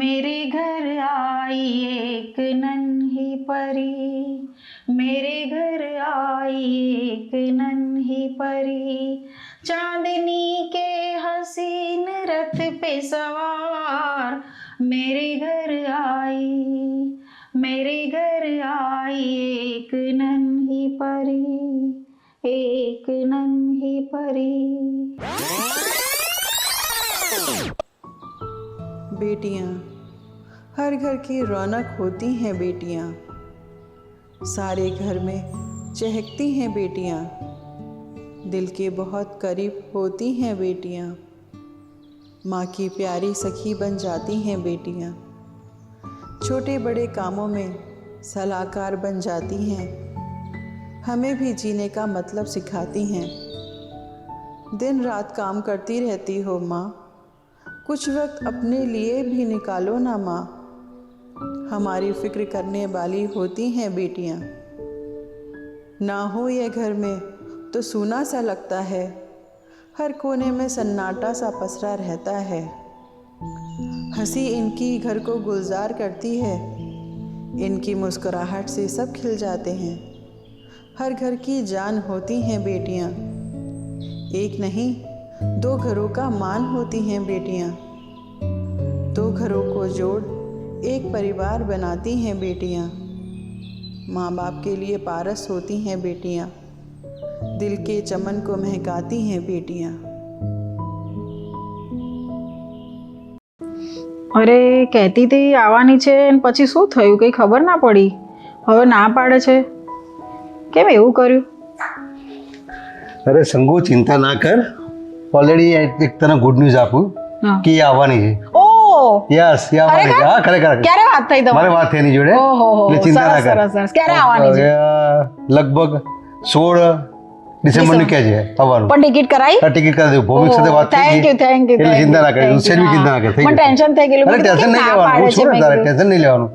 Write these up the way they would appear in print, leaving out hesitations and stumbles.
मेरे घर आई एक नन्ही परी, मेरे घर आई एक नन्ही परी, चांदनी के हसीन रथ पे सवार, मेरे घर आई एक नन्ही परी, एक नन्ही परी। बेटियां, हर घर की रौनक होती हैं बेटियां, सारे घर में चहकती हैं बेटियां, दिल के बहुत करीब होती हैं बेटियां, माँ की प्यारी सखी बन जाती हैं बेटियां, छोटे बड़े कामों में सलाहकार बन जाती हैं, हमें भी जीने का मतलब सिखाती हैं। दिन रात काम करती रहती हो माँ, कुछ वक्त अपने लिए भी निकालो ना माँ, हमारी फिक्र करने वाली होती हैं बेटियाँ। ना हो ये घर में तो सूना सा लगता है, हर कोने में सन्नाटा सा पसरा रहता है, हंसी इनकी घर को गुलजार करती है, इनकी मुस्कुराहट से सब खिल जाते हैं, हर घर की जान होती हैं बेटियाँ, एक नहीं दो घरों का मान होती हैं बेटियां, दो घरों को जोड़ एक परिवार बनाती हैं बेटियां, माँ बाप के लिए पारस होती हैं बेटियां, दिल के चमन को महकाती हैं बेटियां। અરે કહેતી હતી આવવાની છે ને પછી શું થયું કંઈ ખબર ના પડી, હવે ના પાડે છે, કેમ એવું કર્યું? અરે સંગુ ચિંતા ના કર, ઓલરેડી એક તને ગુડ ન્યૂઝ આપું કે એ આવવાની છે. ઓ યસ એ આવવાની છે. હા ખરેખર ક્યારે વાત થઈ તમારી? મારે વાત થઈ એની જોડે, એટલે ચિંતા ના કર. ક્યારે આવવાની છે? લગભગ 16 ડિસેમ્બરનું કહે છે આવવાનું. પણ ટિકિટ કરાઈ? હા ટિકિટ કરી દઉં. ભૌમિક સાથે વાત થઈ ગઈ. થેન્ક યુ એટલે ચિંતા ના કર, સેજ બી ચિંતા ના કર. થઈ મને ટેન્શન થઈ ગયેલું. અરે ટેન્શન નહીં લેવાનું, હું છું ને તારે, ટેન્શન નહીં લેવાનું.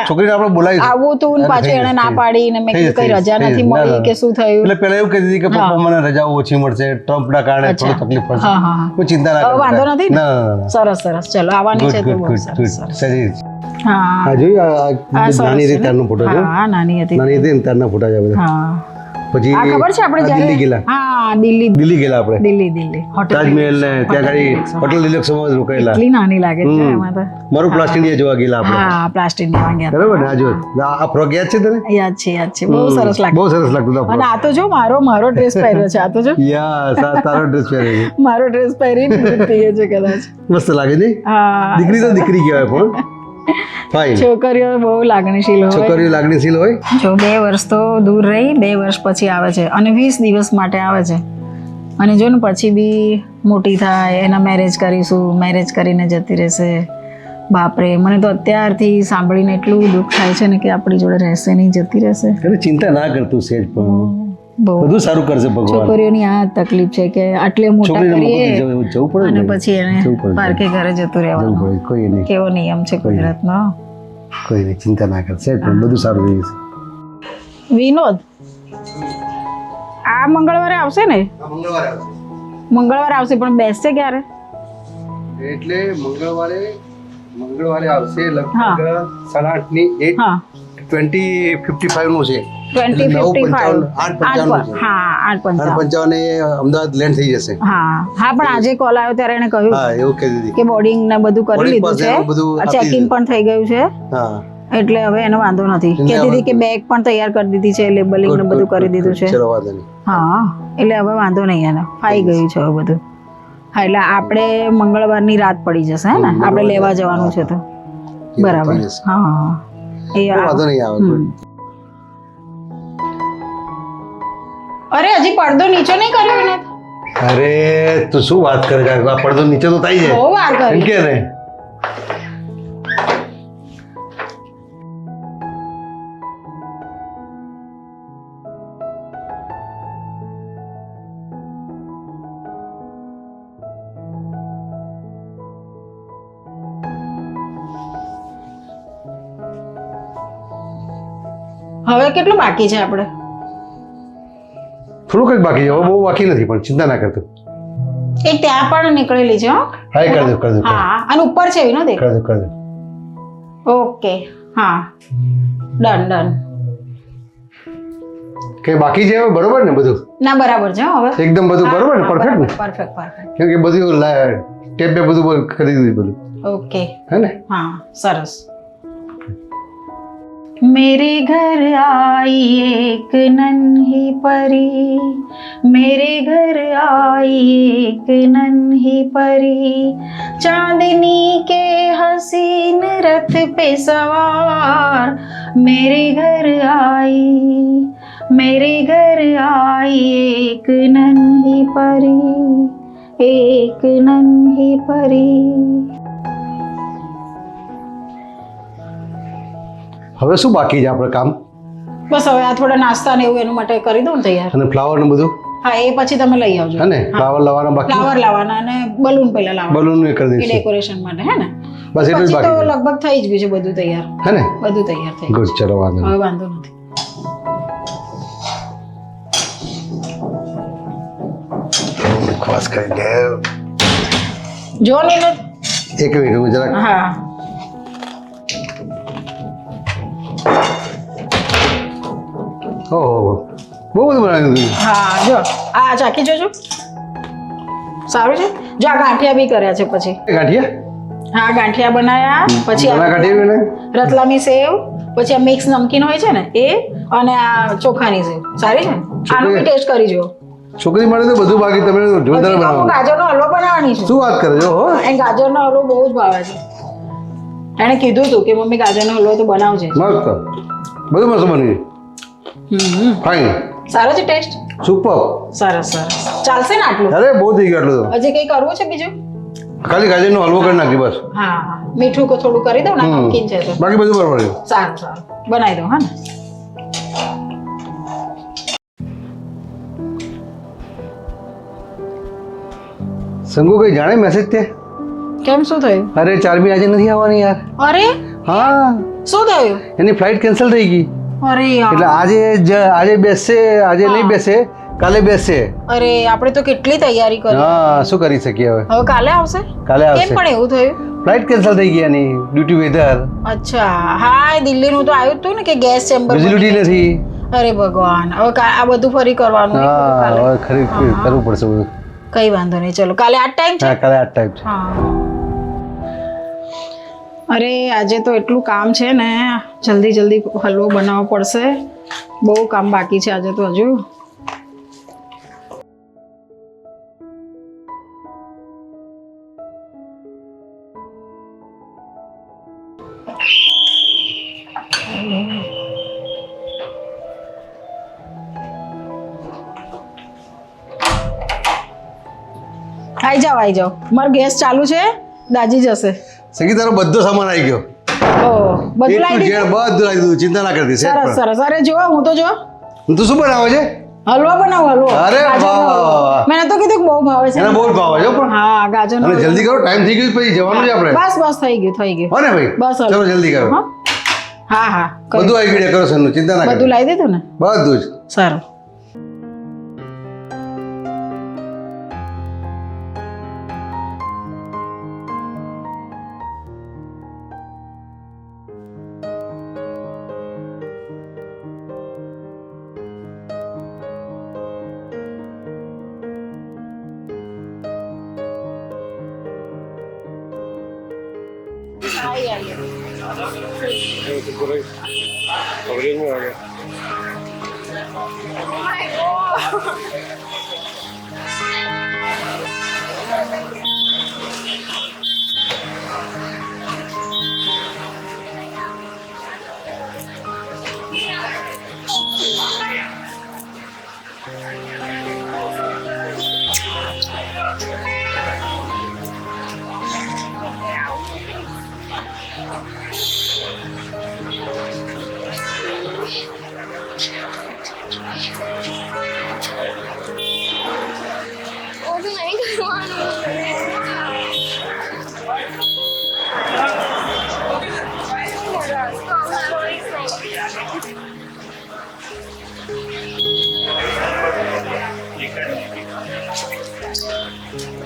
છોકરીને આપણે બોલાવીશું. આવું તું ને પાછું એને ના પાડી ને મેં કીધું કઈ રજા નથી મળી કે શું થયું? એટલે પહેલા એવું કહેતી હતી કે પપ્પા મને રજાઓ ઓછી મળશે, ટ્રમ્પના કારણે થોડી તકલીફ પડશે. કોઈ ચિંતા ના કર. વાંધો નથી ને? ના. સરસ સરસ, ચલો આવવાની છે તો બહુ સરસ. હા હા જોયું આ નાની રીતે તારનો ફોટો છે. હા નાની હતી તારના ફોટા છે બધા. હા પછી આ ખબર છે આપણે જ્યારે દિલ્હી ગયેલા. હા દિલ્હી ગયેલા આપણે. દિલ્હી હોટેલ તાજમહેલ ને ત્યાં ગાડી હોટેલ ડિલક્સમાં રોકાયેલા. એટલી નાની લાગે છે એમાં તો. મારું પ્લાસ્ટિક જોવા ગયેલા આપણે. હા પ્લાસ્ટિક ની વાંગ્યા બરાબર ને? આ જો આ ફ્રોક યાદ છે તને? યાદ છે બહુ સરસ લાગે. બહુ સરસ લાગતું હતું. અને આ તો જો મારો ડ્રેસ પહેર્યો છે, આ તો જો યસ આ તારો ડ્રેસ પહેર્યો છે. મારો ડ્રેસ પહેરીને દૂધ પીએ છે કદાચ. મસ્ત લાગે છે. હા દીકરી તો દીકરી કહેવાય પણ ફાઇન. છોકરીઓ બહુ લાગણીશીલ હોય. છોકરીઓ લાગણીશીલ હોય. જો 2 વર્ષ તો દૂર રહી, 2 વર્ષ પછી આવે છે અને 20 દિવસ માટે આવે છે. અને જો ને પછી બી મોટી થાય, એના મેરેજ કરીશું, મેરેજ કરીને જતી રહેશે. બાપરે, મને તો અત્યારથી સાંભળીને એટલું દુઃખ થાય છે ને કે આપણી જોડે રહેશે નહીં, જતી રહેશે. એટલે ચિંતા ના કરતું સેજ પણ બધું સારું કરશે ભગવાન. છોકરીઓની આ તકલીફ છે કે આટલે મોટા કરીએ જવું પડે અને પછી એને પારકે ઘરે જતું રહેવાનું. કોઈ નહીં, કેવો નિયમ છે ગુજરાતનો. કોઈ નહીં, ચિંતા ના કર સેજ પણ બધું સારું થઈ જશે. વિનોદ આ મંગળવારે આવશે ને? મંગળવારે આવશે પણ બેસશે ક્યારે? એટલે મંગળવારે આવશે લગભગ 8:30 ની 20:55 નું છે. 20:55 8:55 અમદાવાદ લેન્ડ થઈ જશે. હા પણ આજે કોલ આવ્યો ત્યારે એને કહ્યું હા એવું કહી દીધી કે બોર્ડિંગ ને બધું કરી લીધું છે, ચેકિંગ પણ થઈ ગયું છે. હા એટલે હવે એનો વાંધો નથી. કહેતી હતી કે બેગ પણ તૈયાર કરી દીધી છે, લેબલિંગ ને બધું કરી દીધું છે. ચલો વાંધો નહીં. હા એટલે હવે વાંધો નહીં, એને ફાઈ ગયું છે હવે બધું. હા એટલે આપણે મંગળવારની રાત પડી જશે હે ને, આપણે લેવા જવાનું છે તો બરાબર. હા એ વાંધો નહીં આવે. અરે હજી પડદો નીચે નહીં કર્યો એને? અરે તું શું વાત કરે છે? આ પડદો નીચે તો થાય છે. બહુ વાર કરી. એમ કે ને હવે કેટલું બાકી છે આપણે? થોડું કંઈક બાકી છે, હવે બહુ બાકી નથી પણ ચિંતા ના કરતો. એક ત્યાં પણ નીકળેલી છે. હા કરી દો હા અને ઉપર છે વિનોદ. કરી દો ઓકે હા ડન ડન. કે બાકી છે હવે બરોબર ને બધું? ના બરાબર છે હો હવે. એકદમ બધું બરોબર ને? પરફેક્ટ ને? Perfect perfect. કેમ કે બધું ટેપ બે બધું કરી દીધું બધું, ઓકે હે ને? हाँ सरस. मेरे घर आई एक नन्ही परी, मेरे घर आई एक नन्ही परी, चांदनी के हसीन रथ पे सवार, मेरे घर आई, मेरे घर आई एक नन्ही परी, एक नन्ही परी. હવે શું બાકી છે આપણે કામ? બસ હવે આ થોડા નાસ્તા ને એવું એનું માટે કરી દઉં ને તૈયાર. અને ફ્લાવર ને બધું, હા એ પછી તમે લઈ આવજો. હે ને? ફ્લાવર લાવવાના બાકી, ફ્લાવર લાવવાના અને બલૂન પહેલા લાવવાના. બલૂન એ કરી એ દઈશું. ડેકોરેશન માટે હે ને? બસ એટલું જ પછી તો બાકી છે. લગભગ થઈ જ ગયું છે બધું તૈયાર. હે ને? બધું તૈયાર થઈ ગુડ, ચલો વાંધો ગયું. નહીં. હવે વાંધો નથી. ખાસ કરીને જો નીલો. એક મિનિટ હું જરાક હા ઓહો બહુ બધું બનાવ્યું હતું. હા જો આ ચાખી જોજો. સારું છે. જો આ ગાંઠિયા બી કર્યા છે પછી. ગાંઠિયા? હા ગાંઠિયા બનાયા પછી ઘણા ગાંઠિયા બી રતલામી સેવ પછી આ મિક્સ નમકીન હોય છે ને એ અને આ ચોખાની સેવ સારી છે. આનો બી ટેસ્ટ કરી જો. છોકરી માટે તો બધું બાકી, તમે જોરદાર હજી તો હું બનાવો. ગાજરનો હલવો બનાવવાની છું. શું વાત કરે છો? હો એને ગાજરનો હલવો બહુ જ ભાવે છે. એણે કીધું હતું કે મમ્મી ગાજરનો હલવો તો બનાવજે. મસ્ત, બધું મસ્ત બની ફાઈન, સારો છે ટેસ્ટ. સુપર. સરસ સરસ ચાલશે ને આટલું? અરે બહુ થઈ ગયું આટલું તો. હજી કઈ કરવું છે બીજું? ખાલી ગાજરનો હલવો કરી નાખી બસ. હા હા મીઠું કો થોડું કરી દઉં ને નમકીન છે તો. બાકી બધું બરાબર છે. સારું સારું બનાવી દઉં હા ને. સંગુ કઈ જાણે મેસેજ તે? કેમ શું થયું? અરે ચારમી આજે નથી આવવાની યાર. અરે હા, શું થયું? એની ફ્લાઇટ કેન્સલ થઈ ગઈ. અરે યાર એટલે આજે બેસશે, આજે નહીં બેસે, કાલે બેસશે. અરે આપણે તો કેટલી તૈયારી કરી. હા, શું કરી શકીએ હવે? હવે કાલે આવશે? કાલે કેમ આવશે. પણ એવું થયું? ફ્લાઇટ કેન્સલ થઈ ગઈ એની ડ્યુટી વેધર. અચ્છા હા એ દિલ્હીનું તો આવ્યું હતું ને કે ગેસ ચેમ્બર. વિઝિબિલિટી નથી. અરે ભગવાન હવે આ બધું ફરી કરવાનું ને બધું હા, કાલે. હવે ખરી કરવું પડશે બધું. કઈ વાંધો નહીં ચલો કાલે આ ટાઈમ છે. હા, કાલે આ ટાઈપ છે. હા અરે આજે તો એટલું કામ છે ને જલ્દી જલ્દી હલવો બનાવવો પડશે. બહુ કામ બાકી છે આજે તો હજુ. આવી જાઓ મારો ગેસ ચાલુ છે દાજી જશે. સંગીત તારો બધો સામાન આવી ગયો. ઓહ બધું A to લાવી Z દીધું. બધું લાવી દીધું, ચિંતા ના કરતી. set સરસ પર. સરસ અરે જો હું તો જો તું શું બનાવે છે? હલવો બનાવું હલવો. અરે ગાજરનો વાહ, હલવો. વાહ, વાહ. મેં તો કીધું કે બહુ ભાવે છે. એને બહુ જ ભાવે છે હો પણ. હા ગાજરનો અને હલવો. જલ્દી કરો, ટાઈમ થઈ ગયો પછી જવાનું છે આપણે. બસ બસ થઈ ગયું હો ને ભાઈ? બસ હવે. ચલો જલ્દી કરો. હા હા હા બધું આવી ગયું ડેકોરેશન નું, ચિંતા ના બધું કરો. લાવી દીધું ને બધું જ. સારું.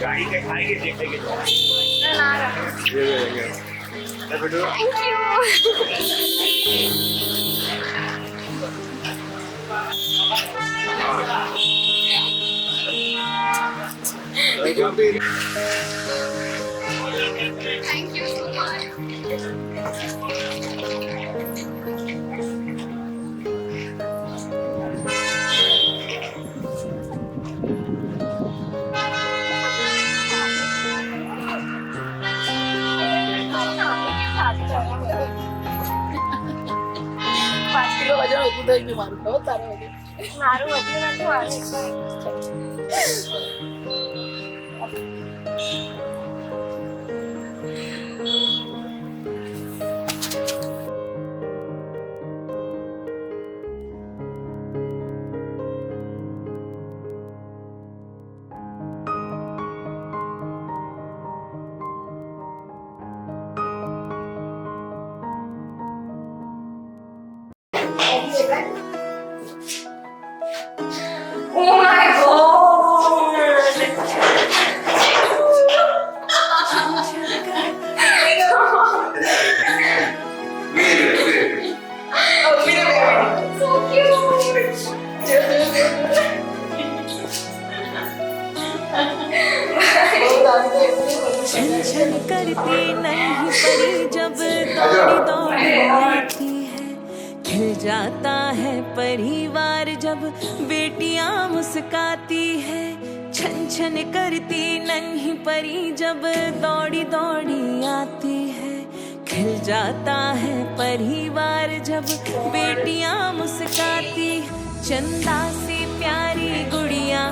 गाड़ी के खाएंगे देखेंगे મારું વધ્યું નથી મારું. Oh my god! So cute! छन छन करती नहीं परी जब दौड़ी दौड़ी आती है, खिल जाता है परिवार जब बेटियां मुस्काती है। छन छन करती नहीं परी जब दौड़ी दौड़ी आती है, खिल जाता है परिवार जब बेटियां मुस्काती। चंदा सी प्यारी गुड़िया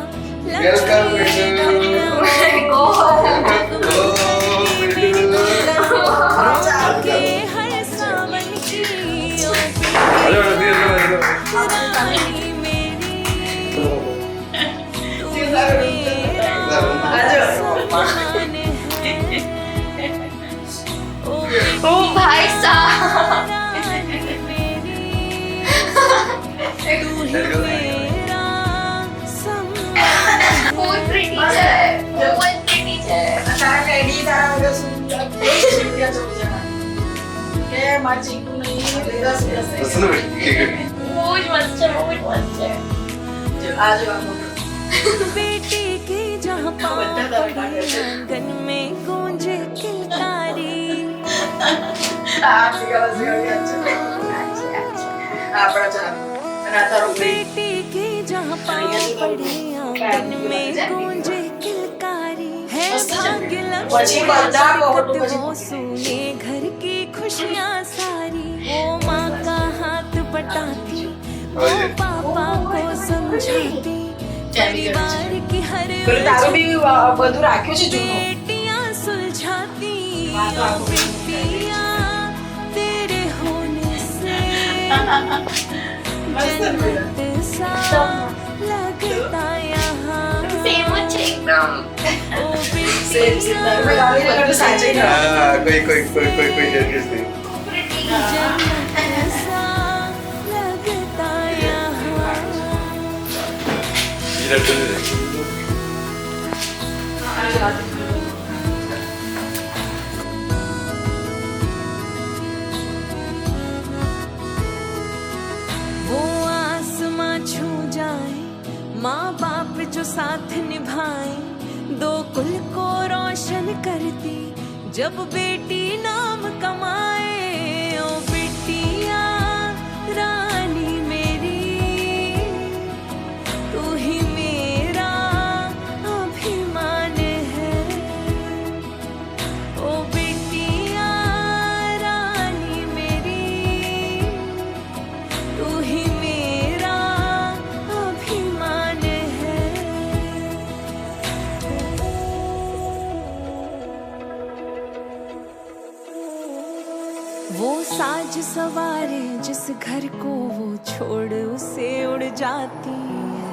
के हर सावन की रानी मेरी तू मेरा सम्मान है। ओ भाई साहब, रानी मेरी तू ही मेरा सम्मान। बहुत प्रीटी है, बहुत प्रीटी है. बहुत मस्त है, बहुत मस्त है. बेटी की जहाँ पाँव पड़े आंगन में गूंजे किलकारी। बेटी की जहाँ पाँव पड़े आंगन में गूंजे किलकारी। है भाग्य लक्ष्मी वो सुने घर की खुशियाँ सारी। वो माँ का हाथ बटाती, वो पापा को समझाती, परिवार की हर बेटियां सुलझाती। बेटियां तेरे होने से जन्नत सा लगता यहाँ। फेमस एकदम. ओ बेटियां कोई जर्किस नहीं। जन्नत सा लगता यहाँ। वो आसमां छू जाए, माँ बाप जो साथ निभाए, दो कुल को रोशन करती जब बेटी नाम कमाए। ओ बेटिया रानी मेरी तू ही मेरा अभिमान है। ओ बेटिया रानी मेरी तू ही मेरा अभिमान है। वो साज सवारे जिस घर को वो छोड़ उसे उड़ जाती है।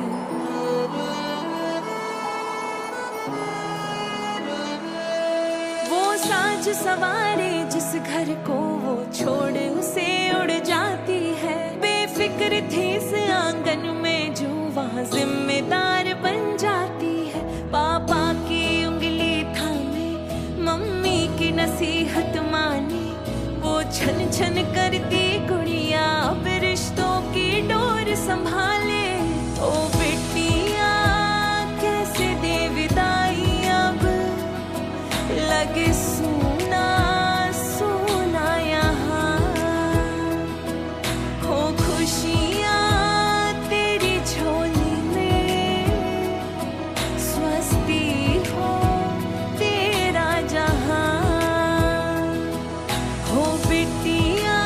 वो साज सवारे जिस घर को वो छोड़ उसे उड़ जाती है। बेफिक्र थी इस आंगन में जो वहाँ जिम्मेदार बन जाती है। पापा की उंगली थामे, मम्मी की नसीहत माने, छन छन करती गुड़िया अब रिश्तों की डोर संभाले। ओ बेटिया कैसे दे विदाई अब, लगे सुना सुना यहाँ। हो खुशियाँ तेरी झोली में, स्वस्ति हो तेरा जहाँ। हो बिटिया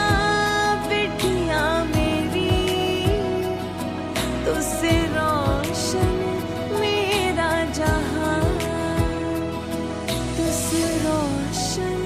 बिटिया मेरी, तुझसे रोशन मेरा जहाँ, तुझसे रोशन